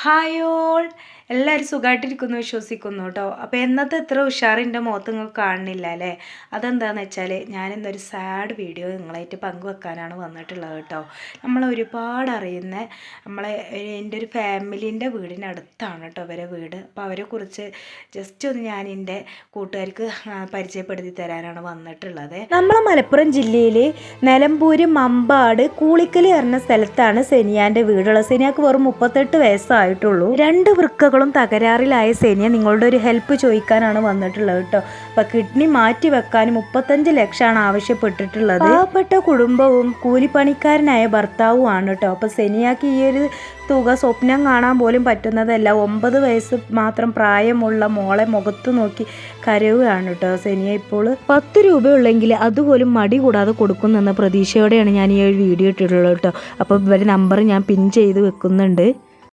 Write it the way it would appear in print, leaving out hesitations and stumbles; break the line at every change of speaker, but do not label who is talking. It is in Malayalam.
ഹായ് ഓൾ, എല്ലാവരും സുഖമായിട്ടിരിക്കുന്നു വിശ്വസിക്കുന്നു കേട്ടോ. അപ്പോൾ എന്നത്തെ എത്ര ഉഷാറിൻ്റെ മുഖത്ത് നിങ്ങൾക്ക് കാണുന്നില്ല അല്ലേ? അതെന്താണെന്ന് വെച്ചാൽ ഞാനിന്നൊരു സാഡ് വീഡിയോ നിങ്ങളായിട്ട് പങ്കുവെക്കാനാണ് വന്നിട്ടുള്ളത് കേട്ടോ. ഒരുപാട് അറിയുന്ന എൻ്റെ ഒരു ഫാമിലീൻ്റെ വീടിനടുത്താണ് കേട്ടോ അവരെ വീട്. അപ്പോൾ അവരെക്കുറിച്ച് ജസ്റ്റ് ഒന്ന് ഞാൻ എൻ്റെ കൂട്ടുകാർക്ക് പരിചയപ്പെടുത്തി തരാനാണ് വന്നിട്ടുള്ളത്. നമ്മളെ മലപ്പുറം ജില്ലയിൽ നിലമ്പൂർ മമ്പാട് കൂളിക്കൽ പറഞ്ഞ സ്ഥലത്താണ് സെനിയാൻ്റെ വീടുള്ളത്. സെനിയാക്ക് വെറും 38 വയസ്സായിട്ടുള്ളൂ. 2 വൃക്കകളും തകരാറിലായ സെനിയ നിങ്ങളുടെ ഒരു ഹെൽപ്പ് ചോദിക്കാനാണ് വന്നിട്ടുള്ളത് കേട്ടോ. അപ്പം കിഡ്നി മാറ്റി വെക്കാനും 35 ലക്ഷമാണ് ആവശ്യപ്പെട്ടിട്ടുള്ളത്. പാവപ്പെട്ട കുടുംബവും കൂലിപ്പണിക്കാരനായ ഭർത്താവുമാണ് കേട്ടോ. അപ്പം സെനിയാക്ക് ഈ ഒരു തുക സ്വപ്നം കാണാൻ പോലും പറ്റുന്നതല്ല. 9 വയസ്സ് മാത്രം പ്രായമുള്ള മോളെ മുഖത്ത് നോക്കി കരയുകയാണ് കേട്ടോ സെനിയ. ഇപ്പോൾ 10 രൂപയുള്ളെങ്കിൽ അതുപോലും മടി കൂടാതെ കൊടുക്കുന്നെന്ന പ്രതീക്ഷയോടെയാണ് ഞാൻ ഈ ഒരു വീഡിയോ ഇട്ടിട്ടുള്ളത് കേട്ടോ. അപ്പോൾ ഇവരുടെ നമ്പർ ഞാൻ പിൻ ചെയ്ത് വെക്കുന്നുണ്ട്.